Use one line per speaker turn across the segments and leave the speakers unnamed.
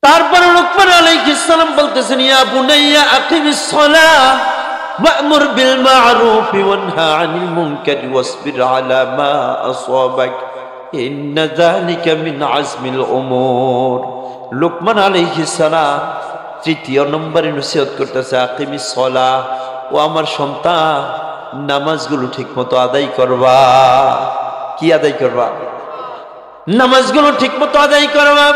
তারপরে লুকমান আলাইহিস সালাম বলতেছেন, ইয়া বুনাইয়া আকিমিস সালাহ ওয়া'মুর বিল মা'রুফ ওয়ানহা আনিল মুনকার ওয়াসবির আলা মা আসাবাক ইন্না যালিকা মিন আজমিল উমুর। লুকমান আলাইহিস সালাম তৃতীয় নম্বরে নসিহত করতেছে, আকিমিস সালাহ, ও আমার সন্তান, নামাজগুলো ঠিকমতো আদায় করবা। কি আদায় করবা? নামাজগুলো ঠিকমতো আদায় করবা।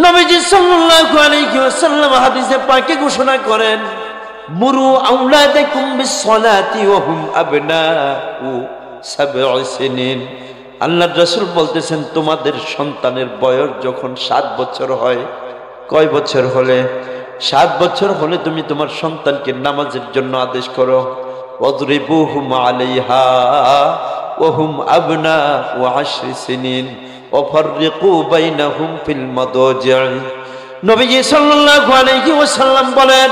নবীজি সাল্লাল্লাহু আলাইহি ওয়াসাল্লাম হাদিসে পাকে ঘোষণা করেন, মুরু আওলাদাকুম বিসসালাতি ওয়া হুম আবনাউ সাবঈ সিনিন। আল্লাহর রাসূল বলতেছেন, তোমাদের সন্তানের বয়স যখন 7 বছর হয়, কয় বছর হলে? 7 বছর হলে তুমি তোমার সন্তানকে নামাজের জন্য আদেশ করো। ওয়াদরিবুহুম আলাইহা ওয়া হুম আবনাউ 10 সিনিন ওয়াফাররিকু বাইনাহুম ফিল মাদাজি'। নবীজি সাল্লাল্লাহু আলাইহি ওয়াসাল্লাম বলেন,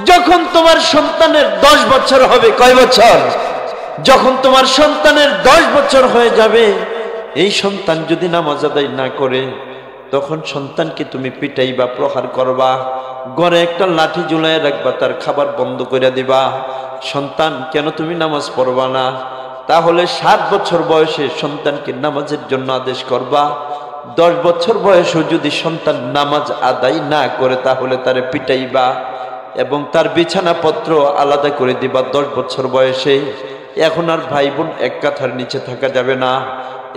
যখন তোমার সন্তানের 10 বছর হবে, কয় বছর? যখন তোমার সন্তানের 10 বছর হয়ে যাবে, এই সন্তান যদি নামাজ আদায় না করে, তখন সন্তানকে তুমি পিটাইবা, প্রহার করবা, ঘরে একটা লাঠি ঝুলাইয়া রাখবা, তার খাবার বন্ধ করে দিবা। সন্তান, কেন তুমি নামাজ পড়বা না? তাহলে 7 বছর বয়সে সন্তানকে নামাজের জন্য আদেশ করবা। 10 বছর বয়সেও যদি সন্তান নামাজ আদায় না করে, তাহলে তারে পিটাইবা এবং তার বিছানাপত্র আলাদা করে দিবা 10 বছর বয়সে। এখন আর ভাই বোন এক কাঁথার নিচে থাকা যাবে না।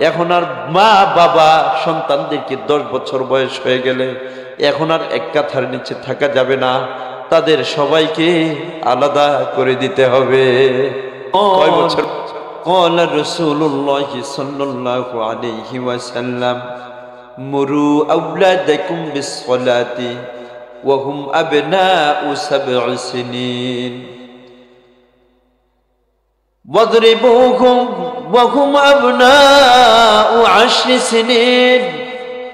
এখন আর মা বাবা সন্তানদেরকে 10 বছর বয়স হয়ে গেলে এখন আর এক কাঁথার নিচে থাকা যাবে না, তাদের সবাইকে আলাদা করে দিতে হবে। কয় বছর? قال رسول الله صلى الله عليه وسلم مروا أولادكم بالصلاة وهم أبناء 7 سنين واضربوهم وهم أبناء 10 سنين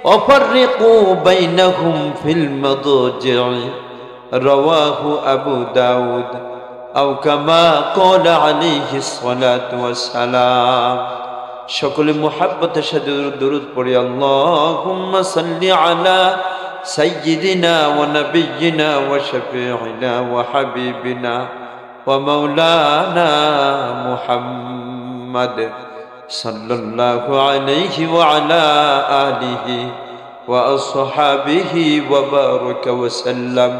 وفرقوا بينهم في المضاجع رواه أبو داود أو كما قال عليه الصلاة والسلام। সকলে মুহাব্বতের সাথে দুরূদ পড়ি, আল্লাহুম্মা সাল্লি আলা সাইয়্যিদিনা ওয়া নাবিয়্যিনা ওয়া শাফিঈনা ওয়া হাবিবিনা ওয়া মাওলানা মুহাম্মাদ সাল্লাল্লাহু আলাইহি ওয়া আলা আলিহি ওয়া আসহাবিহি ওয়া বারাকা ওয়া সাল্লাম।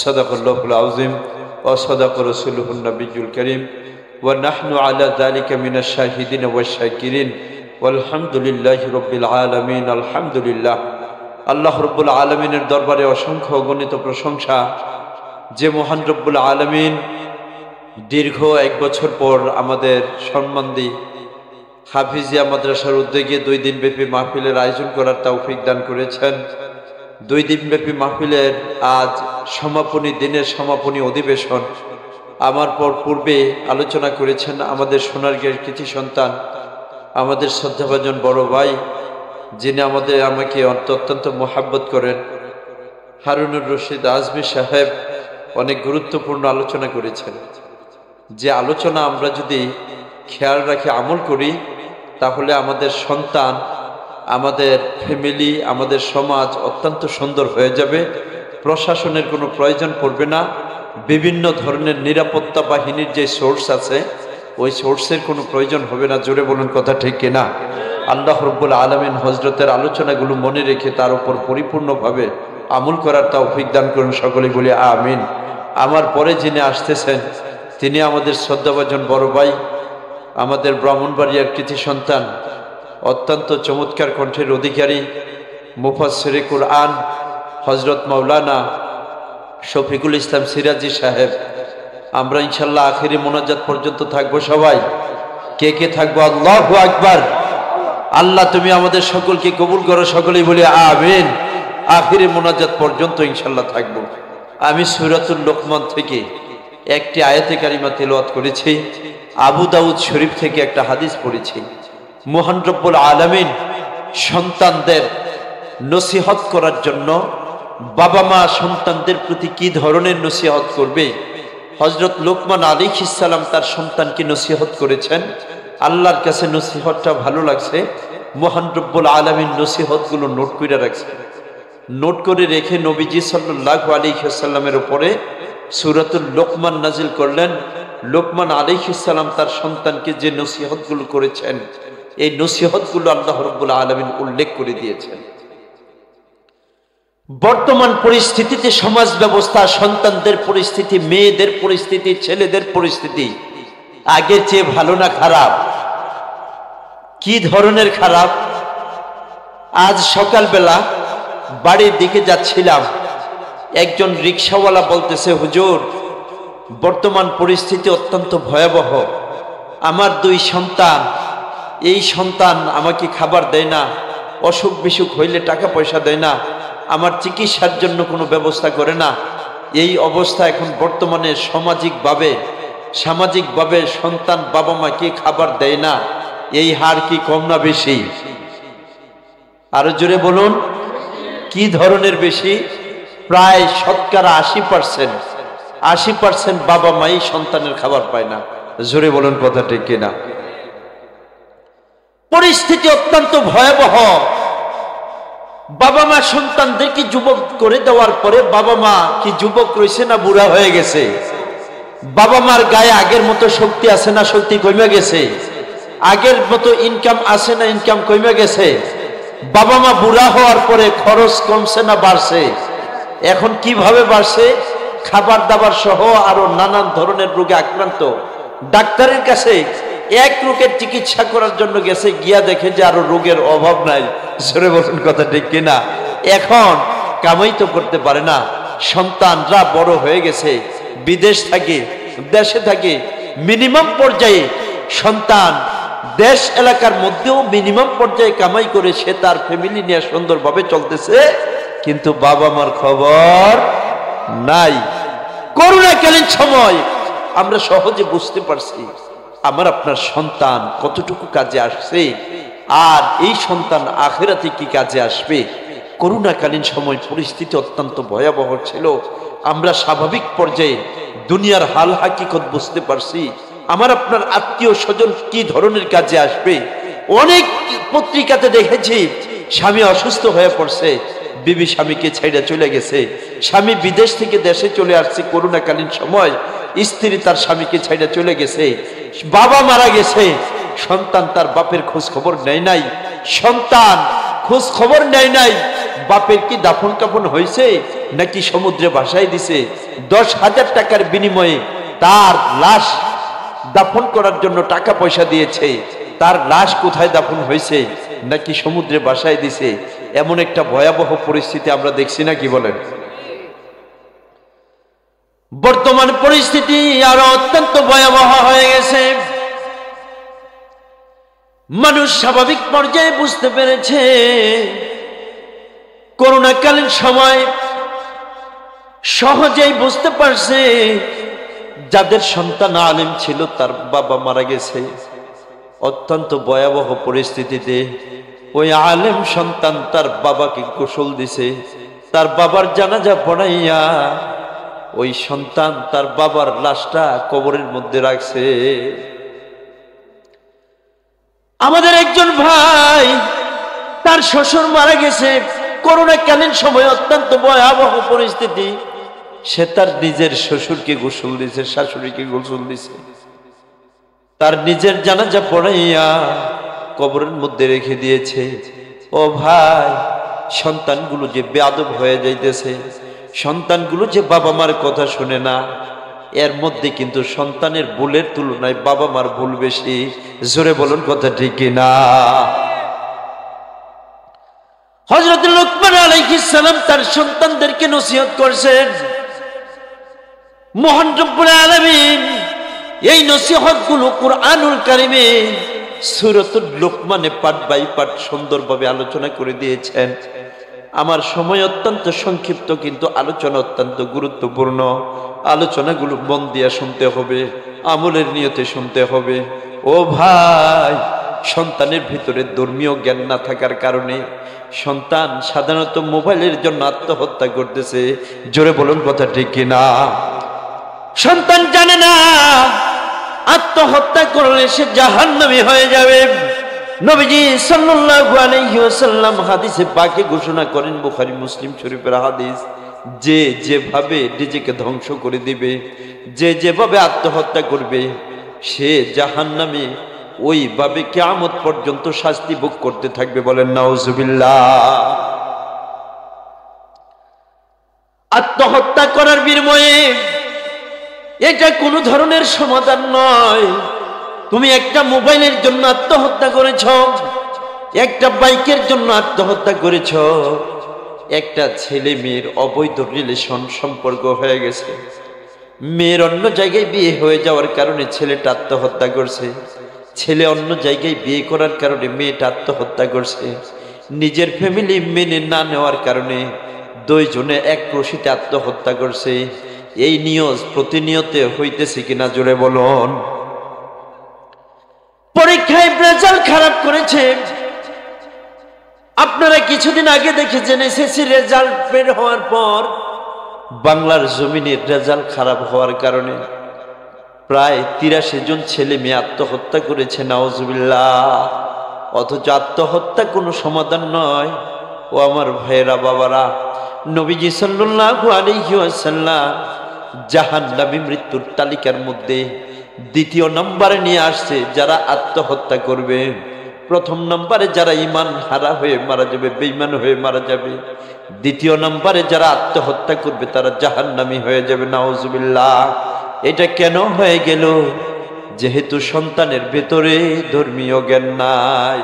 সাদাকাল্লাহুল আযীম ওয়া সাদাকা রাসূলুহুন নবিয়্যুল কারীম ওয়া নাহনু আলা যালিকা মিনাশ শাহিদিন ওয়াশ শাকিরিন ওয়ালহামদুলিল্লাহি রাব্বিল আলামিন। আলহামদুলিল্লাহ। আল্লাহ রাব্বুল আলামিনের দরবারে অসংখ্য অগণিত প্রশংসা, যে মহান রব্বুল আলামিন দীর্ঘ 1 বছর পর আমাদের সম্মানদি হাফিজিয়া মাদ্রাসার উদ্যোগে 2 দিনব্যাপী মাহফিলের আয়োজন করার তৌফিক দান করেছেন। 2 দিনব্যাপী মাহফিলের আজ সমাপনী দিনের সমাপনী অধিবেশন। আমার পূর্বে আলোচনা করেছেন আমাদের সোনারগাঁয়ের কৃতি সন্তান, আমাদের শ্রদ্ধাভাজন বড় ভাই, যিনি আমাকে অত্যন্ত মোহাব্বত করেন, হারুনুর রশিদ আজমি সাহেব অনেক গুরুত্বপূর্ণ আলোচনা করেছেন। যে আলোচনা আমরা যদি খেয়াল রাখি, আমল করি, তাহলে আমাদের সন্তান, আমাদের ফ্যামিলি, আমাদের সমাজ অত্যন্ত সুন্দর হয়ে যাবে। প্রশাসনের কোনো প্রয়োজন পড়বে না। বিভিন্ন ধরনের নিরাপত্তা বাহিনীর যে সোর্স আছে, ওই সোর্সের কোনো প্রয়োজন হবে না। জোরে বলুন, কথা ঠিক কিনা? আল্লাহ রাব্বুল আলামিন হযরতের আলোচনাগুলো মনে রেখে তার উপর পরিপূর্ণভাবে আমল করার তৌফিক দান করুন। সকলে বলি আমিন। আমার পরে যিনি আসতেছেন, তিনি আমাদের শ্রদ্ধাভাজন বড় ভাই, আমাদের ব্রাহ্মণবাড়িয়ার কৃতি সন্তান, অত্যন্ত চমৎকার কণ্ঠের অধিকারী, মুফাসসিরে কুরআন হযরত মাওলানা শফিকুল ইসলাম সিরাজি সাহেব। আমরা ইনশাআল্লাহ আখেরি মোনাজাত পর্যন্ত থাকবো। সবাই কে কে থাকবো? আল্লাহু আকবার। আল্লাহ তুমি আমাদের সকলকে কবুল করো। সকলেই বলি আমিন। আখেরি মোনাজাত পর্যন্ত ইনশাআল্লাহ থাকবো। আমি সূরাতুল লুকমান থেকে একটি আয়াতে কারিমা তেলাওয়াত করেছি, আবু দাউদ শরীফ থেকে একটা হাদিস পড়েছি। মহান রব্বুল আলামিন সন্তানদের নসিহত করার জন্য, বাবা মা সন্তানদের প্রতি কি ধরনের নসিহত করবে, হযরত লুকমান আলাইহিস সালাম তার সন্তানকে নসিহত করেছেন। আল্লাহর কাছে নসিহতটা ভালো লাগছে। মহান রব্বুল আলামিন নসিহতগুলো নোট করে রাখছেন। নোট করে রেখে নবীজি সাল্লাল্লাহু আলাইহি ওয়াসাল্লামের উপরে সূরাতুল লোকমান নাজিল করলেন। লোকমান আলাইহিস সালাম তার সন্তানকে যে নসিহতগুলো করেছেন, এই নসিহতগুলো আল্লাহ রাব্বুল আলামিন উল্লেখ করে দিয়েছেন। বর্তমান পরিস্থিতিতে সমাজ ব্যবস্থা, সন্তানদের পরিস্থিতি, মেয়েদের পরিস্থিতি, ছেলেদের পরিস্থিতি আগের চেয়ে ভালো না খারাপ? কি ধরনের খারাপ? আজ সকালবেলা বাড়ির দিকে যাচ্ছিলাম, একজন রিকশাওয়ালা বলতেছে, হুজুর বর্তমান পরিস্থিতি অত্যন্ত ভয়াবহ। আমার 2 সন্তান, এই সন্তান আমাকে খাবার দেয় না, অসুখ বিসুখ হইলে টাকা পয়সা দেয় না, আমার চিকিৎসার জন্য কোনো ব্যবস্থা করে না। এই অবস্থা এখন বর্তমানে সামাজিকভাবে সন্তান বাবা মাকে খাবার দেয় না। এই হার কি কম না বেশি? আরো জোরে বলুন, কি ধরনের বেশি? প্রায় শতকরা 80% বাবা মাই সন্তানের খাবার পায় না। জোরে বলুন কথা ঠিক কিনা? পরিস্থিতি অত্যন্ত ভয়াবহ। বাবা মা সন্তানদেরকে যুবক করে দেওয়ার পরে বাবা মা কি যুবক রয়েছে না বুড়া হয়ে গেছে? বাবা মার গায়ে আগের মতো শক্তি আছে না শক্তি কমে গেছে? আগের মতো ইনকাম আছে না ইনকাম কমে গেছে? বাবা মা বুড়া হওয়ার পরে খরচ কমছে না বাড়ছে? এখন কিভাবে বাড়ছে? খাবার দাবার সহ আরো নানান ধরনের রোগে আক্রান্ত। ডাক্তারের কাছে এক রোগের চিকিৎসা করার জন্য গেছে, গিয়া দেখে যে আরো রোগের অভাব নাই। জোরে বলুন কথা ঠিক কিনা? এখন কামাই তো করতে পারে না, সন্তানরা বড় হয়ে গেছে, বিদেশ থাকে দেশে থাকে, মিনিমাম পর্যায়ে সন্তান দেশ এলাকার মধ্যেও মিনিমাম পর্যায়ে কামাই করে সে তার ফ্যামিলি নিয়ে সুন্দরভাবে চলতেছে, কিন্তু বাবা মার খবর নাই। করোনাকালীন সময় আমরা সহজে বুঝতে পারছি আমার আপনার সন্তান কতটুকু কাজে আসছে, আর এই সন্তান আখিরাতে কি কাজে আসবে। করোনাকালীন সময় পরিস্থিতি অত্যন্ত ভয়াবহ ছিল। আমরা স্বাভাবিক পর্যায়ে দুনিয়ার হাল হাকিকত বুঝতে পারছি। আমার আপনার আত্মীয় স্বজন কি ধরনের কাজে আসবে। অনেক পত্রিকাতে দেখেছি স্বামী অসুস্থ হয়ে পড়ছে, বিবি স্বামীকে ছেড়ে চলে গেছে, স্বামী বিদেশ থেকে দেশে চলে আসছে করোনাকালীন সময়, স্ত্রী তার স্বামীকে ছেড়ে চলে গেছে, বাবা মারা গেছে, সন্তান তার বাপের খোঁজ খবর নেয় নাই, সন্তান খোঁজ খবর নেয় নাই বাপের কি দাফন কাফন হয়েছে নাকি সমুদ্রে ভাসাই দিছে। 10,000 টাকার বিনিময়ে তার লাশ দাফন করার জন্য টাকা পয়সা দিয়েছে, তার লাশ কোথায় দাফন হয়েছে নাকি সমুদ্রে ভাসাই দিছে। এমন একটা ভয়াবহ পরিস্থিতি আমরা দেখছি না, কি বলেন? বর্তমান পরিস্থিতি আরো অত্যন্ত ভয়াবহ হয়ে গেছে। মানুষ স্বাভাবিক পর্যায়ে বুঝতে পেরেছে করোনাকালীন সময় সহজেই বুঝতে পারছে যাদের সন্তান আলেম ছিল তার বাবা মারা গেছে। অত্যন্ত ভয়াবহ পরিস্থিতিতে ওই আলেম সন্তান তার বাবাকে গোসল দিছে, তার বাবার জানাজা পড়াইয়া ওই সন্তান তার বাবার লাশটা কবরের মধ্যে রাখছে। আমাদের একজন ভাই, তার শ্বশুর মারা গেছে করোনাকালীন সময়, অত্যন্ত ভয়াবহ পরিস্থিতি। সে তার নিজের শ্বশুরকে গোসল দিছে, শাশুড়িকে গোসল দিছে, তার নিজের জানাজা পড়াইয়া কবরের মধ্যে রেখে দিয়েছে। ও ভাই, সন্তানগুলো যে বেয়াদব হয়ে যাইতেছে, সন্তানগুলো যে বাবা মার কথা শুনে না, এর মধ্যে কিন্তু সন্তানের ভুলের তুলনায় বাবা মার ভুল বেশি। জোরে বলুন কথা ঠিক কিনা? হযরত লুকমান আলাইহিস সালাম তার সন্তানদেরকে নসিহত করছেন। মহান রব্বুল আলামিন এই নসিহতগুলো কুরআনুল কারীমে সূরাতুল লুকমানে পার্ট বাই পার্ট সুন্দরভাবে আলোচনা করে দিয়েছেন। আমার সময় অত্যন্ত সংক্ষিপ্ত, কিন্তু আলোচনা অত্যন্ত গুরুত্বপূর্ণ। আলোচনাগুলো মন দিয়ে শুনতে হবে, আমলের নিয়তে শুনতে হবে। ও ভাই, সন্তানের ভিতরে ধর্মীয় জ্ঞান না থাকার কারণে সন্তান সাধারণত মোবাইলের জন্য আত্মহত্যা করতেছে। জোরে বলুন কথা ঠিক কিনা? সন্তান জানে না আত্মহত্যা করলে সে জাহান্নামী হয়ে যাবে। নবীজি সাল্লাল্লাহু আলাইহি ওয়াসাল্লাম হাদিসে পাকে ঘোষণা করেন, বুখারী মুসলিম শরীফের হাদিস, যে যেভাবে নিজেকে ধ্বংস করে দিবে, যে যেভাবে আত্মহত্যা করবে, সে জাহান্নামে ওইভাবে কিয়ামত পর্যন্ত শাস্তি ভোগ করতে থাকবে। বলেন নাউজুবিল্লাহ। আত্মহত্যা করার বিনিময়ে এটা কোনো ধরনের সমাধান নয়। তুমি একটা মোবাইলের জন্য আত্মহত্যা করেছ, একটা বাইকের জন্য আত্মহত্যা করেছ, একটা ছেলে মেয়ের অবৈধ রিলেশন সম্পর্ক হয়ে গেছে, মেয়ের অন্য জায়গায় বিয়ে হয়ে যাওয়ার কারণে ছেলেটা আত্মহত্যা করছে, ছেলে অন্য জায়গায় বিয়ে করার কারণে মেয়েটা আত্মহত্যা করছে, নিজের ফ্যামিলি মেনে না নেওয়ার কারণে দুইজনে এক রশিতে আত্মহত্যা করছে। এই নিয়ত প্রতিনিয়ত হইতেছে কিনা জোরে বলুন। পরীক্ষায় রেজাল্ট খারাপ করেছে, আপনারা কিছুদিন আগে দেখেছেন এসএসসি রেজাল্ট বের হওয়ার পর বাংলার জমিনের রেজাল্ট খারাপ হওয়ার কারণে প্রায় ৮৩ জন ছেলে মেয়ে আত্মহত্যা করেছে। নাউজুবিল্লাহ। অথচ আত্মহত্যা কোনো সমাধান নয়। ও আমার ভাইয়েরা, বাবারা, নবীজি সাল্লাল্লাহু আলাইহি ওয়াসাল্লাম জাহান্নামী মৃত্যুর তালিকার মধ্যে দ্বিতীয় নম্বরে নিয়ে আসছে যারা আত্মহত্যা করবে। প্রথম নম্বরে যারা ঈমান হারা হয়ে মারা যাবে, বেঈমান হয়ে মারা যাবে। দ্বিতীয় নম্বরে যারা আত্মহত্যা করবে তারা জাহান্নামী হয়ে যাবে। নাউজুবিল্লাহ। এটা কেন হয়ে গেল? যেহেতু সন্তানের ভেতরে ধর্মীয় জ্ঞান নাই।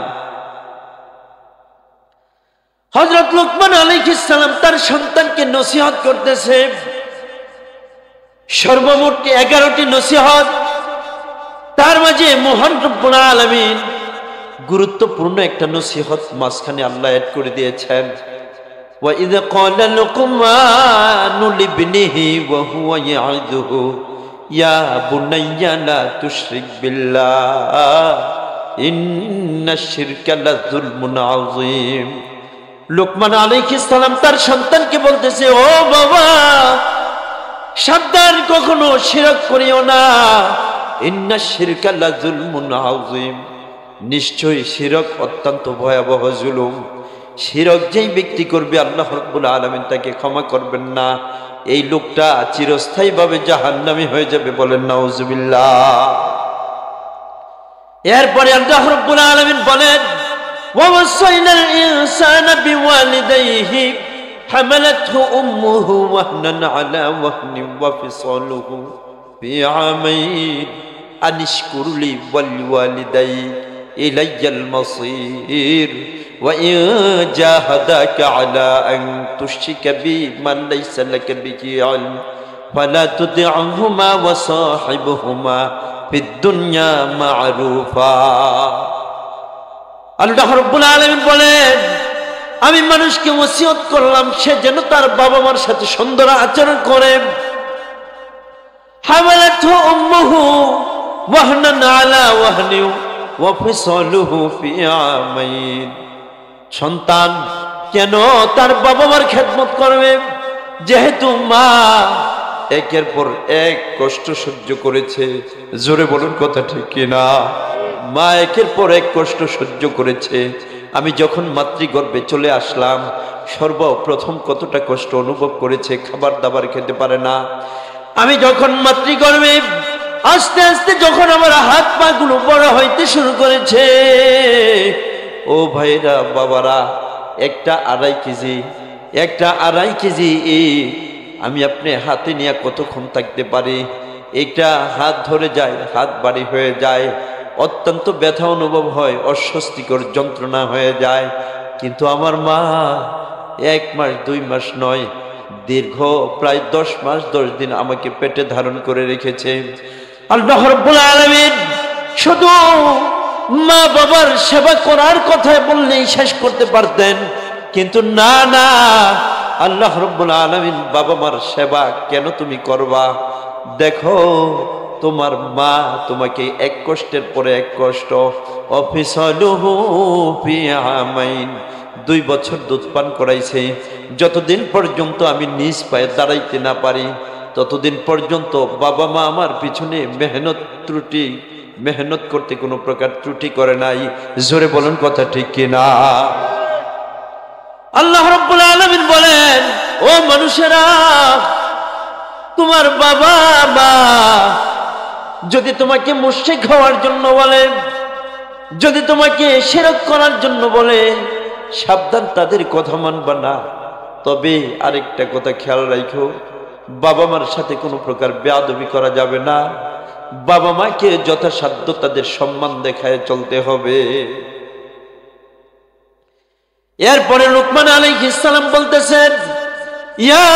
হযরত লুকমান আলাইহিস সালাম তার সন্তানকে নসিহত করতেছে, সর্বমোট 11টি নসিহত। তার মাঝে মহান রব্বুল আলামিন গুরুত্বপূর্ণ একটা নসিহত মাঝখানে আল্লাহ এড করে দিয়েছেন। ওয়া ইয ক্বালা লুকমানু লিবনিহি ওয়া হুয়া ইয়াইযুহু ইয়া বুনাইয়া লা তুশরিক বিল্লাহ ইন্নাশ শিরকা লাযুলমুন আযীম। লুকমান আলাইহিস সালাম তার সন্তানকে বলতেছে, ও বাবা, সাবধান, কখনো শিরক করিও না। ইন্নাশ শিরকা লাযুলমুন আযীম। নিশ্চয়ই শিরক অত্যন্ত ভয়াবহ জুলুম। শিরক যেই ব্যক্তি করবে আল্লাহ রাব্বুল আলামিন তাকে ক্ষমা করবেন না। এই লোকটা চিরস্থায়ীভাবে জাহান্নামী হয়ে যাবে। বলেন নাউজুবিল্লাহ। এরপরে আল্লাহ রাব্বুল আলামিন বলেন, ووصينا الإنسان بوالديه حملته أمه وهنا على وهن وفصاله في عامين أن اشكر لي ولوالديك إلي المصير وإن جاهداك على أن تشرك بي ما ليس لك به علم فلا تطعهما وصاحبهما في الدنيا معروفا। আল্লাহ রাব্বুল আলামিন বলেন, আমি মানুষকে ওসিয়ত করলাম সে যেন তার বাবা মার সাথে সুন্দর আচরণ করে। হামালাতহু উম্মুহু ওয়াহনান আলা ওয়াহনি ওয়া ফিসালুহু ফি আমাইন। সন্তান কেন তার বাবা মার খেদমত করবে? যেহেতু মা একের পর এক কষ্ট সহ্য করেছে। জোরে বলুন কথা ঠিক কিনা? মা একের পর এক কষ্ট সহ্য করেছে। আমি যখন মাতৃগর্ভে চলে আসলাম সর্বপ্রথম কতটা কষ্ট অনুভব করেছে, খাবার দাবার খেতে পারে না। আমি যখন মাতৃগর্ভে আস্তে আস্তে যখন আমার হাত পা গুলো বড় হইতে শুরু করেছে, ও ভাইরা, বাবারা, একটা আড়াই কেজি আমি আপনি হাতে নিয়ে কতক্ষণ থাকতে পারি? একটা হাত ধরে যায়, হাত বাড়ি হয়ে যায়, অত্যন্ত ব্যথা অনুভব হয়, অস্বস্তিকর যন্ত্রণা হয়ে যায়। কিন্তু আমার মা 1 মাস 2 মাস নয়, দীর্ঘ প্রায় 10 মাস 10 দিন আমাকে পেটে ধারণ করে রেখেছে। আল্লাহ রাব্বুল আলামিন শুধু মা বাবার সেবা করার কথা বললেই শেষ করতে পারতেন, কিন্তু না, আল্লাহ রাব্বুল আলামিন বাবা মার সেবা কেন তুমি করবা? দেখো, তোমার মা তোমাকে এক কষ্টের পরে এক কষ্ট, অফিসালুহু ফি আমাইন, 2 বছর দুধ পান করাইছে। যতদিন পর্যন্ত আমি নিজ পায়ে দাঁড়াইতে না পারি ততদিন পর্যন্ত বাবা মা আমার পিছনে মেহনত ত্রুটি মেহনত করতে কোনো প্রকার ত্রুটি করে নাই। জোরে বলুন কথা ঠিক কিনা? আল্লাহ রাব্বুল আলামিন বলেন, ও মানুষেরা, তোমার বাবা মা যদি তোমাকে মুশরিক হওয়ার জন্য বলে, যদি তোমাকে শিরক করার জন্য বলে, সাবধান, তাদের কথা মানবা না। তবে আরেকটা কথা খেয়াল রাখো, বাবা মার সাথে কোনো প্রকার বেয়াদবি করা যাবে না। বাবা মাকে যথাসাধ্য তাদের সম্মান দেখায় চলতে হবে। এরপরে লুকমান আলাইহিস সালাম বলতেছেন, ইয়া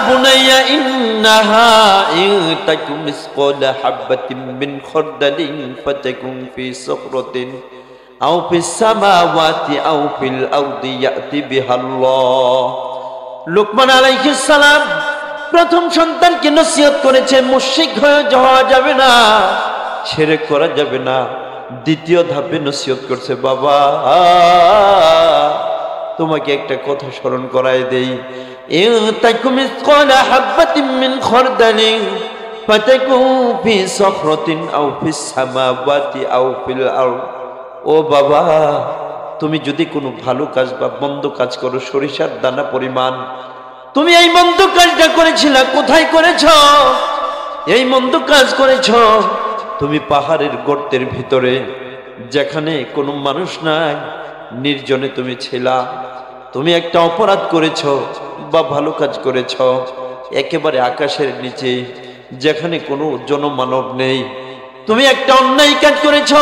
বুনাইয়া ইন্নাহা ইন তাকুম মিসকালা হাববাতিন মিন খারদালিন ফাতাকুন ফি সাখরাতিন আও ফিস সামাওয়াতি আও ফিল আরদি ইয়াতি বিহাল্লাহ। লুকমান আলাইহিস সালাম প্রথম সন্তানকে নসিহত করেছে, মুশরিক হয়ে যাওয়া যাবে না, শিরক করা যাবে না। দ্বিতীয় ধাপে নসিহত করছে, বাবা তোমাকে একটা কথা স্মরণ করায় দেই, ইন তাকুম মিসকালা হাববাতিন মিন খারদালিন ফাতাকুন ফি সাখরাতিন আও ফিস সামাওয়াতি আও ফিল আরদ। ও বাবা, তুমি যদি কোনো ভালো কাজ বা মন্দ কাজ করো, সরিষার দানা পরিমাণ, তুমি এই মন্দ কাজটা করেছিলা, কোথায় করেছ? এই মন্দ কাজ করেছ তুমি পাহাড়ের গর্তের ভিতরে, যেখানে কোনো মানুষ নাই, নির্জনে তুমি ছিলা। তুমি একটা অপরাধ করেছ বা ভালো কাজ করেছ একেবারে আকাশের নিচে, যেখানে কোনো জনমানব নেই। তুমি একটা অন্যায় কাজ করেছ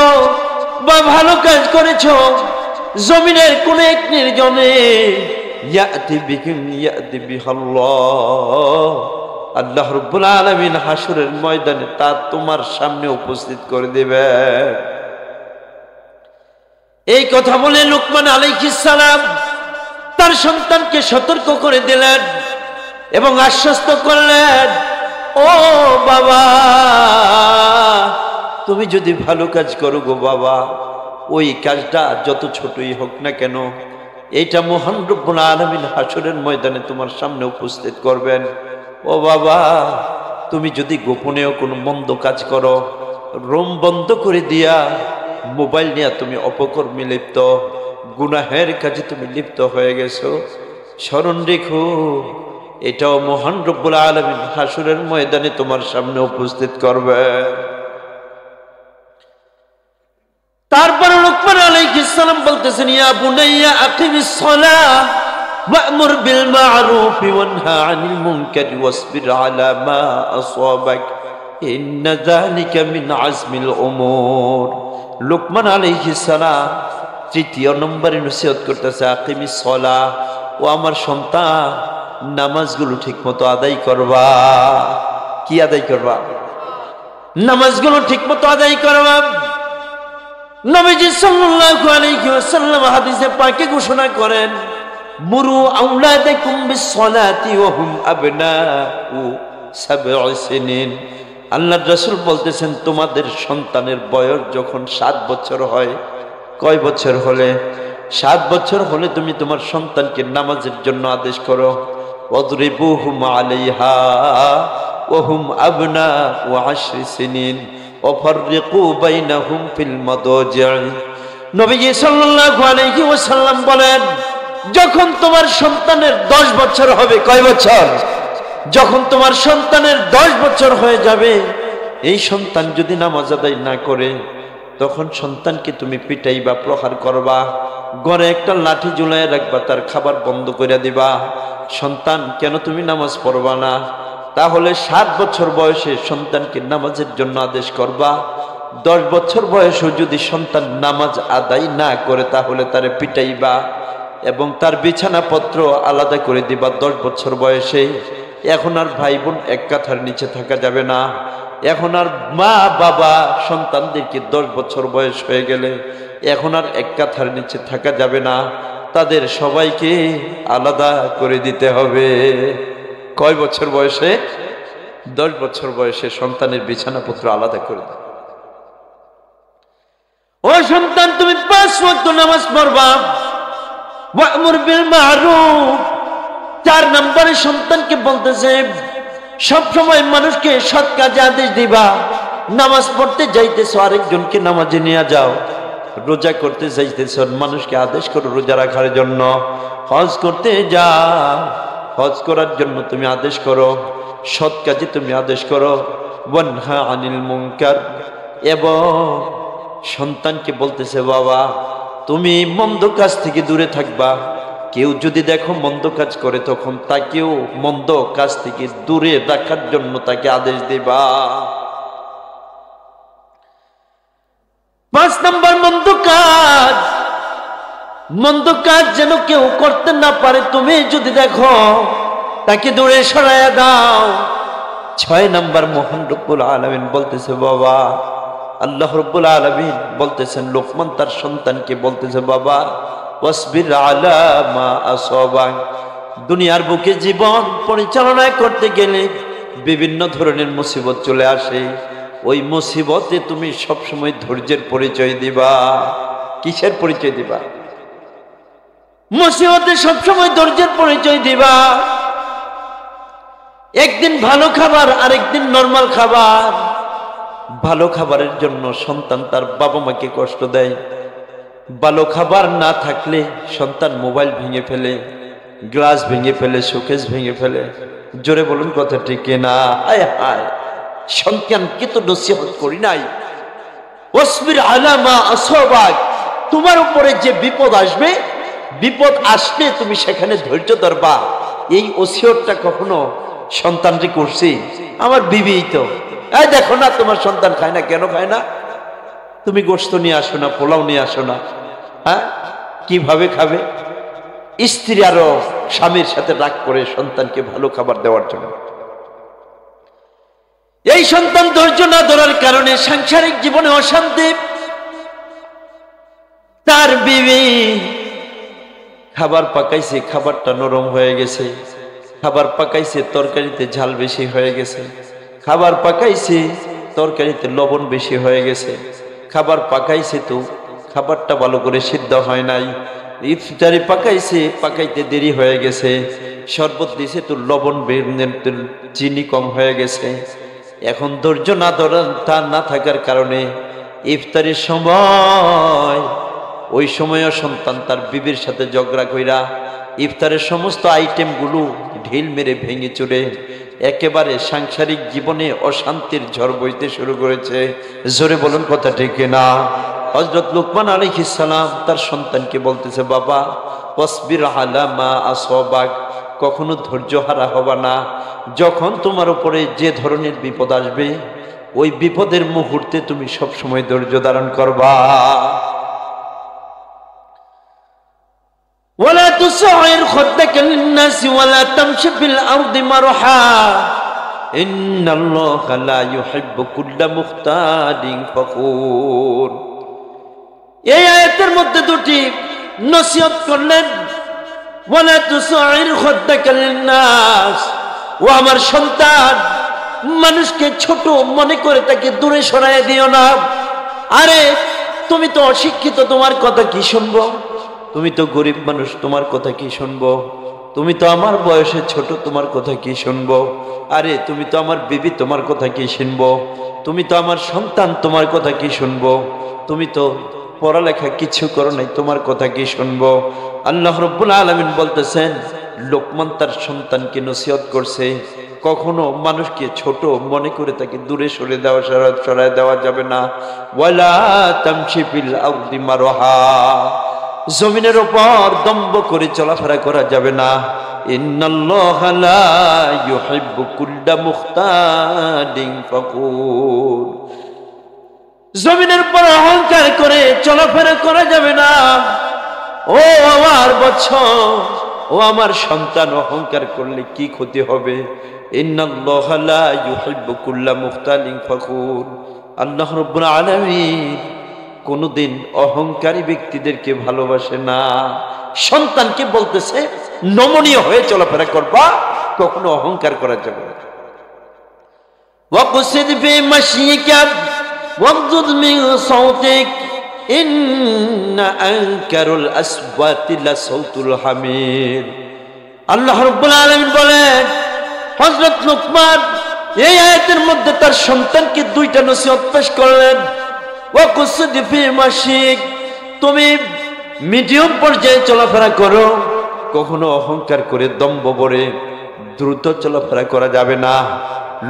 বা ভালো কাজ করেছ জমিনের কোন এক নির্জনে, ইয়াতি বিকুম ইয়াতি বিহাল্লাহ। আল্লাহ রাব্বুল আলামিন হাসরের ময়দানে তা তোমার সামনে উপস্থিত করে দিবে। এই কথা বলে লুকমান আলাইহিস সালাম তার সন্তানকে সতর্ক করে দিলেন এবং আশ্বস্ত করলেন, ও বাবা, তুমি যদি ভালো কাজ করো গো বাবা, ওই কাজটা যত ছোটই হোক না কেন, এইটা মহান রব্বুল আলামিন হাসরের ময়দানে তোমার সামনে উপস্থিত করবেন। ও বাবা, তুমি যদি গোপনেও কোনো মন্দ কাজ করো, রুম বন্ধ করে দিয়া মোবাইল নিয়ে তুমি অপকর্মে লিপ্ত, গুনাহের কাজে তুমি লিপ্ত হয়ে গেছো, স্মরণ রেখো, এটাও মহান রব্বুল আলামিন হাসরের ময়দানে তোমার সামনে উপস্থিত করবে। তারপর লুকমান আলাইহিস সালাম বলতেছেন, ইয়া বুনাইয়া আকিমিস সালাহ ওয়া'মুর বিল মা'রুফি ওয়ানহা আনিল মুনকারি ওয়াসবির আলা মা আসাবাক ইন্না যালিকা মিন আজমিল উমুর। লুকমান আলাইহিস সালাম তৃতীয় নম্বরে নসিহত করতেছে, আকিমিস সালাহ, ও আমার সন্তান, নামাজগুলো ঠিকমতো আদায় করবা। কি আদায় করবা? নামাজগুলো ঠিকমতো আদায় করবা। নবীজি সাল্লাল্লাহু আলাইহি ওয়াসাল্লাম হাদিসে পাকে ঘোষণা করেন, মুরু আওলাদাকুম বিসসালাতি ওয়া হুম আবনাউ সাবঈ সিনিন। আল্লাহর রাসূল বলতেছেন, তোমাদের সন্তানের বয়স যখন 7 বছর হয়, কয় বছর হলে? 7 বছর হলে তুমি তোমার সন্তানকে নামাজের জন্য আদেশ করো। ওয়াদরিবুহুম আলাইহা ওয়া হুম আবনাউ 10 সিনিন ওয়াফাররিকু বাইনাহুম ফিল মাদাজি'। নবীজি সাল্লাল্লাহু আলাইহি ওয়াসাল্লাম বলেন, যখন তোমার সন্তানের 10 বছর হবে, কয় বছর? যখন তোমার সন্তানের 10 বছর হয়ে যাবে, এই সন্তান যদি নামাজ আদায় না করে, তখন সন্তানকে তুমি পিটাইবা, প্রহার করবা, ঘরে একটা লাঠি ঝুলায় রাখবা, তার খাবার বন্ধ করে দিবা। সন্তান, কেন তুমি নামাজ পড়বা না? তাহলে 7 বছর বয়সে সন্তানকে নামাজের জন্য আদেশ করবা। 10 বছর বয়সেও যদি সন্তান নামাজ আদায় না করে, তাহলে তারে পিটাইবা এবং তার বিছানাপত্র আলাদা করে দিবা 10 বছর বয়সে। এখন আর ভাই বোন এক কাঁথার নিচে থাকা যাবে না। এখন আর মা বাবা সন্তানদেরকে 10 বছর বয়স হয়ে গেলে এখন আর এক কাঁথার নিচে থাকা যাবে না, তাদের সবাইকে আলাদা করে দিতে হবে। কয় বছর বয়সে? 10 বছর বয়সে সন্তানের বিছানাপত্র আলাদা করে দাও। ও সন্তান, তুমি 5 ওয়াক্ত নামাজ পড়বা। ওয়া'মুর বিল মা'রুফ। 4 নম্বরে সন্তানকে বলতেছে, সব সময় মানুষকে সৎ কাজে আদেশ দিবা। নামাজ পড়তে যাইতেছ, আরেকজনকে নামাজে নিয়ে যাও। রোজা করতে যাইতেছ, মানুষকে আদেশ করো রোজা রাখার জন্য। হজ করতে যাও, হজ করার জন্য তুমি আদেশ করো, সৎ কাজে তুমি আদেশ করো। ওয়ানহা আনিল মুনকার, এবং সন্তানকে বলতেছে বাবা তুমি মন্দ কাজ থেকে দূরে থাকবা। কেউ যদি দেখো মন্দ কাজ করে, তখন তাকেও মন্দ কাজ থেকে দূরে রাখার জন্য তাকে আদেশ দিবা। 5 নম্বর মন্দ কাজ যেন কেউ করতে না পারে, তুমি যদি দেখো তাকে দূরে সরাইয়া দাও। 6 নম্বর মহান রব্বুল আলামিন বলতেছে বাবা, আল্লাহ রব্বুল আলামিন বলতেছেন, লোকমান তার সন্তানকে বলতেছে বাবা ওয়াসবির আলা মা আসাবাক। দুনিয়ার বুকে জীবন পরিচালনা করতে গেলে বিভিন্ন ধরনের মুসিবত চলে আসে, ওই মুসিবতে তুমি সবসময় ধৈর্যের পরিচয় দিবা। কিসের পরিচয় দিবা? মুসিবতে সবসময় ধৈর্যের পরিচয় দিবা। একদিন ভালো খাবার, আরেকদিন নরমাল খাবার। ভালো খাবারের জন্য সন্তান তার বাবা মাকে কষ্ট দেয়, ভালো খাবার না থাকলে সন্তান মোবাইল ভেঙে ফেলে, গ্লাস ভেঙে ফেলে, শোকেস ভেঙে ফেলে। জোরে বলুন কথা ঠিক না? আয় হায়, সন্তানকে তো নসিহত করি নাই। ওয়াসবির আলা মা আসাবাক, তোমার উপরে যে বিপদ আসবে, বিপদ আসলে তুমি সেখানে ধৈর্য ধরবা। এই ওসিয়তটা কখনো সন্তানকে করছি? আমার বিবি তো এই দেখো না তোমার সন্তান খায় না, কেন খায় না? তুমি গোশত নিয়ে আসো না, পোলাও নিয়ে আসো না, হ্যাঁ কিভাবে খাবে? স্ত্রী আরো স্বামীর সাথে রাগ করে সন্তানকে ভালো খাবার দেওয়ার জন্য। এই সন্তান ধৈর্য না ধরার কারণে সাংসারিক জীবনে অশান্তি। তার বিবি খাবার পাকাইছে, খাবারটা নরম হয়ে গেছে। খাবার পাকাইছে, তরকারিতে ঝাল বেশি হয়ে গেছে। খাবার পাকাইছে, তরকারিতে লবণ বেশি হয়ে গেছে। খাবার পাকাইছে তো খাবারটা ভালো করে সিদ্ধ হয় নাই। ইফতারি পাকাইছে, পাকাইতে দেরি হয়ে গেছে। শরবত দিছে তো লবণ চিনি কম হয়ে গেছে। এখন ধৈর্য না থাকার কারণে ইফতারির সময়, ওই সময়ও সন্তান তার বিবির সাথে ঝগড়া কইরা ইফতারের সমস্ত আইটেমগুলো ঢিল মেরে ভেঙে চুরে একেবারে সাংসারিক জীবনে অশান্তির ঝড় বইতে শুরু করেছে। জোরে বলুন কথা ঠিক না? হযরত লুকমান আলাইহিস সালাম তার সন্তানকে বলতেছে বাবা ওয়াসবির আলা মা আসাবাক, কখনো ধৈর্য হারা হবা না। যখন তোমার উপরে যে ধরনের বিপদ আসবে, ওই বিপদের মুহূর্তে তুমি সব সময় ধৈর্য ধারণ করবা। ওয়ালা তুসাইর খাদ্দাকা লিন-নাসি ওয়ালা তামশি ফিল আরদি মারহা ইন্নাল্লাহা লা ইউহিব্বু কুল্লা মুখতালিন ফাখুর। এই আয়াতের মধ্যে দুটি নসিহত করলেন। ওয়ালা তুসাইর খাদ্দাকা লিন-নাস, ও আমার সন্তান, মানুষকে ছোট মনে করে তাকে দূরে সরায় দিও না। আরে তুমি তো অশিক্ষিত, তোমার কথা কি শুনবো? তুমি তো গরিব মানুষ, তোমার কথা কি শুনবো? তুমি তো আমার বয়সে ছোট, তোমার কথা কি শুনবো? আরে তুমি তো আমার বিবি, তোমার কথা কি শুনবো? তুমি তো আমার সন্তান, তোমার কথা কি শুনবো? তুমি তো পড়ালেখা কিছু করো নাই, তোমার কথা কি শুনবো? আল্লাহ রাব্বুল আলামিন বলতেছেন, লোকমান তার সন্তানকে নসিহত করছে, কখনো মানুষকে ছোট মনে করে তাকে দূরে সরায় দেওয়া যাবে না। ওয়ালা তামশি ফিল আরদি মারহা, জমিনের উপর দম্ভ করে চলাফেরা করা যাবে না। ইন্নাল্লাহা লা ইউহিব্বু কুল্লা মুখতালিন ফাখুর, জমিনের উপর অহংকার করে চলাফেরা করা যাবে না। ও আমার বৎসর, ও আমার সন্তান, অহংকার করলে কি ক্ষতি হবে? ইন্নাল্লাহা লা ইউহিব্বু কুল্লা মুখতালিন ফাখুর। আল্লাহ রাব্বুল আলামিন কোনদিন অহংকারী ব্যক্তিদেরকে ভালোবাসে না। সন্তানকে বলতেছে নমনীয় হয়ে চলাফেরা করবা, কখনো অহংকার করা যাবে না। ওয়াকসিদ ফি মাশইকা ওয়াগযুদ মিন সাওতিক ইন্না আনকারুল আসওয়াতি লাসাউতুল হামির। আল্লাহ রাব্বুল আলামিন বলেন, হযরত লুকমান এই আয়াতের মধ্যে তার সন্তানকে দুইটা নসিহত পেশ করলেন। ওয়াকুসিদ ফি মাশিক, তুমি মিডিয়াম পর্যায়ে চলাফেরা করো, কখনো অহংকার করে দম্ভ ভরে দ্রুত চলাফেরা করা যাবে না।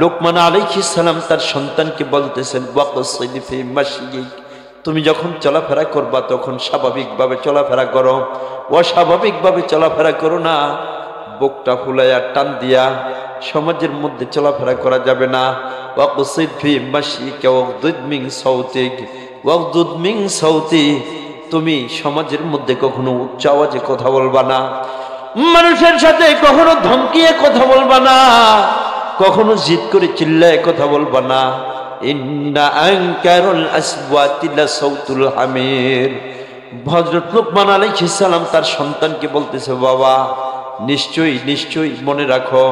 লোকমান আলাইহিস সালাম তার সন্তানকে বলতেছেন ওয়াকুসিদ ফি মাশিক, তুমি যখন চলাফেরা করবা তখন স্বাভাবিকভাবে চলাফেরা করো, অস্বাভাবিকভাবে চলাফেরা করো না। বুকটা ফুলাইয়া টান দিয়া সমাজের মধ্যে চলাফেরা করা যাবে না। ওয়াকুসিদ ফি মাশিকা ওয়াগদুদ মিন সাউতিক, ওয়াগদুদ মিন সাউতি, তুমি সমাজের মধ্যে কখনো উচ্চ আওয়াজে কথা বলবা না, মানুষের সাথে কখনো ধমকিয়ে কথা বলবা না, কখনো জিদ করে চিল্লায় কথা বলবা না। ইন্না আনকারুল আসওয়াতি লাসাউতুল হামির। হযরত লুকমান আলাইহিস সালাম তার সন্তানকে বলতেছে, বাবা নিশ্চয়ই নিশ্চয়ই মনে রাখো,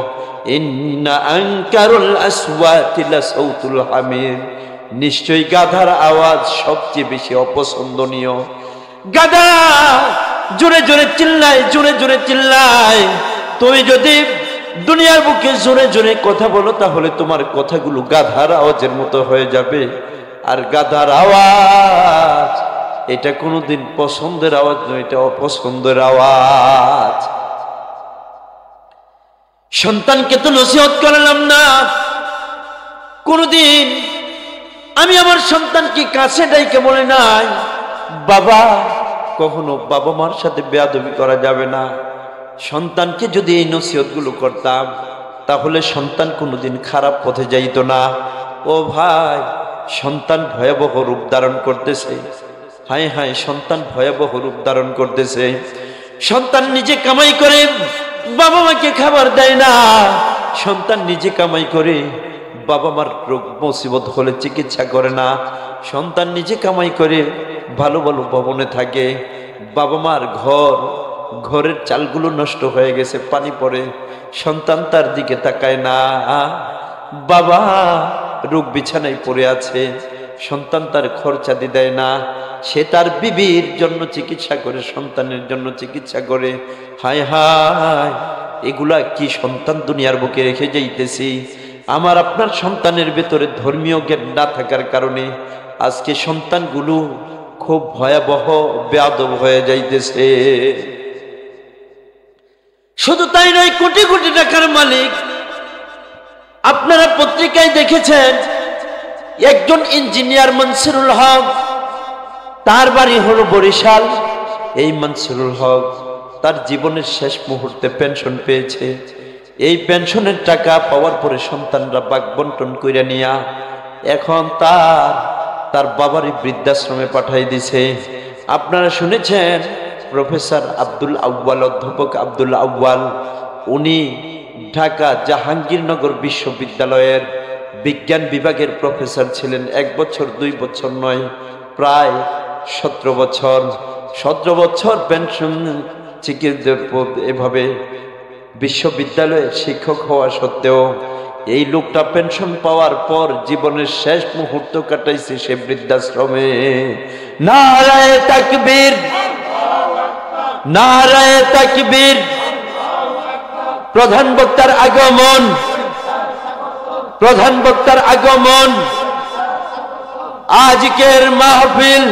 ইন্না আনকারুল আসওয়াতি লাসাউতুল হামির, নিশ্চয়ই গাধার আওয়াজ সবচেয়ে বেশি অপছন্দনীয়। গাধা জোরে জোরে চিল্লায়, জোরে জোরে চিল্লায়। তুমি যদি দুনিয়ার বুকে জোরে জোরে কথা বলো তাহলে তোমার কথাগুলো গাধার আওয়াজের মতো হয়ে যাবে। আর গাধার আওয়াজ এটা কোনোদিন পছন্দের আওয়াজ নয়, এটা অপছন্দের আওয়াজ। সন্তানকে তো নসিহত করলাম না, কোনদিন আমি আমার সন্তানকে কাছে ডাইকে বলে নাই বাবা। কখনো বাবা মার সাথে বেয়াদবি করা যাবে না। সন্তানকে যদি এই নসিহতগুলো করতাম তাহলে সন্তান কোনোদিন খারাপ পথে যাইত না। ও ভাই, সন্তান ভয়াবহ রূপ ধারণ করতেছে। হায় হায়, সন্তান ভয়াবহ রূপ ধারণ করতেছে। সন্তান নিজে কামাই করে বাবা মাকে খাবার দেয় না। সন্তান নিজে কামাই করে বাবা মার রোগ মুসিবত হলে চিকিৎসা করে না। সন্তান নিজে কামাই করে ভালো ভালো ভবনে থাকে, বাবা মার ঘরের চালগুলো নষ্ট হয়ে গেছে, পানি পড়ে, সন্তান তার দিকে তাকায় না। বাবা রোগ বিছানায় পড়ে আছে, সন্তান তার খরচা দেয় না। সে তার বিবির জন্য চিকিৎসা করে, সন্তানের জন্য চিকিৎসা করে। হায় হায়, এগুলা কি সন্তান দুনিয়ার বুকে রেখে যাইতেছি। আমার আপনার সন্তানের ভেতরে ধর্মীয় জ্ঞান না থাকার কারণে আজকে সন্তানগুলো খুব ভয়াবহ বেয়াদব হয়ে যাইতেছে। শুধু তাই নয়, কোটি কোটি টাকার মালিক। আপনারা পত্রিকায় দেখেছেন একজন ইঞ্জিনিয়ার মনসুরুল হক, তার বাড়ি হলো বরিশাল। এই মনসুরুল হক তার জীবনের শেষ মুহূর্তে পেনশন পেয়েছে। এই পেনশনের টাকা পাওয়ার পরে সন্তানরা ভাগ বন্টন কইরা নিয়া এখন তার বাবারই বৃদ্ধাশ্রমে পাঠাই দিছে। আপনারা শুনেছেন প্রফেসর আব্দুল আউয়াল, অধ্যাপক আব্দুল আউয়াল, উনি ঢাকা জাহাঙ্গীরনগর বিশ্ববিদ্যালয়ের বিজ্ঞান বিভাগের প্রফেসর ছিলেন। 1 বছর 2 বছর নয়, প্রায় 17 বছর। 17 বছর পেনশন চিকিৎসা এভাবে বিশ্ববিদ্যালয়ে শিক্ষক হওয়া সত্ত্বেও এই লোকটা পেনশন পাওয়ার পর জীবনের শেষ মুহূর্ত কাটাইছে সে বৃদ্ধাশ্রমে। নারায়ে তাকবীর, নারায়ে তাকবীর। প্রধান বক্তার আগমন, প্রধান বক্তার আগমন। আজকের মাহফিল,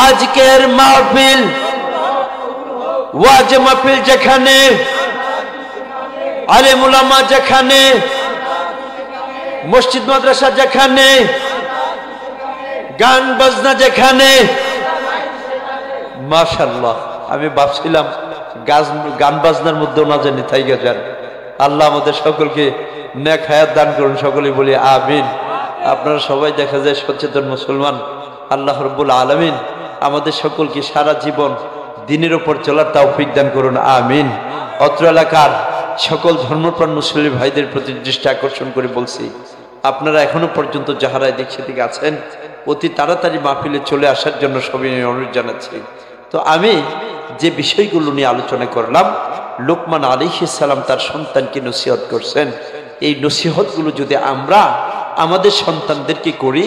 আজকের মাহফিল, ওয়াজ মাহফিল যেখানে, আলেম উলামা যেখানে, মসজিদ মাদ্রাসা যেখানে, গান বাজনা যেখানে, মাশাআল্লাহ। আমি ভাবছিলাম গান বাজনার মধ্যেও না জানি থাইকা যান। আল্লাহ আমাদের সকলকে নেক হায়াত দান করুন, সকলে বলি আমিন। আপনারা সবাই দেখা যায় সচেতন মুসলমান। আল্লাহ রাব্বুল আলামিন আমাদের সকলকে সারা জীবন দিনের উপর চলার তৌফিক দান করুন, আমিন। অত্র এলাকার সকল ধর্মপ্রাণ মুসলিম ভাইদের প্রতি দৃষ্টি আকর্ষণ করে বলছি, আপনারা এখনো পর্যন্ত যাহারা এদিক সেদিক আছেন অতি তাড়াতাড়ি মাহফিলে চলে আসার জন্য সবাই অনুরোধ জানাচ্ছি। তো আমি যে বিষয়গুলো নিয়ে আলোচনা করলাম, লোকমান আলাইহিস সালাম তার সন্তানকে নসিহত করছেন। এই নসিহতগুলো যদি আমরা আমাদের সন্তানদেরকে করি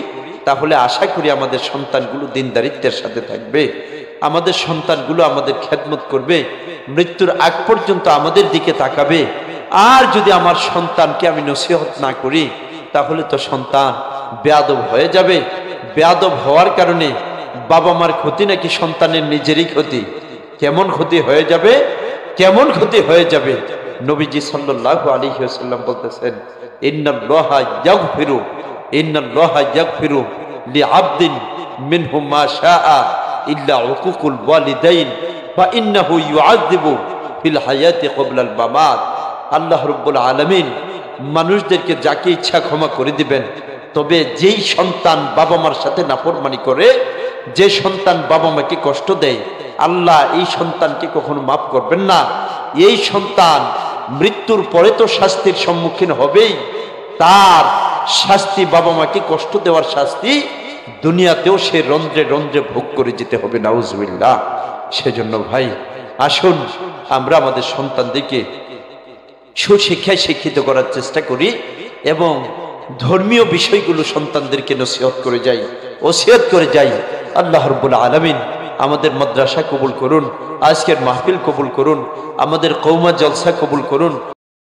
তাহলে আশা করি আমাদের সন্তানগুলো দিনদারিত্বের সাথে থাকবে, আমাদের সন্তানগুলো আমাদের খেদমত করবে, মৃত্যুর আগ পর্যন্ত আমাদের দিকে তাকাবে। আর যদি আমার সন্তানকে আমি নসিহত না করি তাহলে তো সন্তান বেয়াদব হয়ে যাবে। বেয়াদব হওয়ার কারণে বাবা মার ক্ষতি নাকি সন্তানের নিজেরই ক্ষতি। কেমন ক্ষতি হয়ে যাবে, কেমন ক্ষতি হয়ে যাবে। নবীজি সাল্লাল্লাহু আলাইহি ওয়াসাল্লাম বলতেছেন, ইন্নাল্লাহা ইয়াগফিরু লিআবদিন মিনহু মা শাআ ইল্লা উকুকুল ওয়ালিদাইন ফা ইন্নাহু ইউআযযিবু ফিল হায়াতি ক্বাবলাল মামাত। আল্লাহ রাব্বুল আলামিন মানুষদেরকে যাকে ইচ্ছা ক্ষমা করে দিবেন, তবে যেই সন্তান বাবা মার সাথে নাফরমানি করে, যে সন্তান বাবা মাকে কষ্ট দেয়, আল্লাহ এই সন্তানকে কখনো মাফ করবেন না। এই সন্তান মৃত্যুর পরে তো শাস্তির সম্মুখীন হবেই, তার শাস্তি বাবা মাকে কষ্ট দেওয়ার শাস্তি দুনিয়াতেও সে রন্ধ্রে রন্ধ্রে ভোগ করে যেতে হবে। নাউজুবিল্লাহ। সেজন্য ভাই আসুন আমরা আমাদের সন্তানদেরকে সুশিক্ষায় শিক্ষিত করার চেষ্টা করি এবং ধর্মীয় বিষয়গুলো সন্তানদেরকে নসিহত করে যাই, ওসিয়ত করে যাই। আল্লাহ রাব্বুল আলামিন আমাদের মাদ্রাসা কবুল করুন, আজকের মাহফিল কবুল করুন, আমাদের কওমা জলসা কবুল করুন।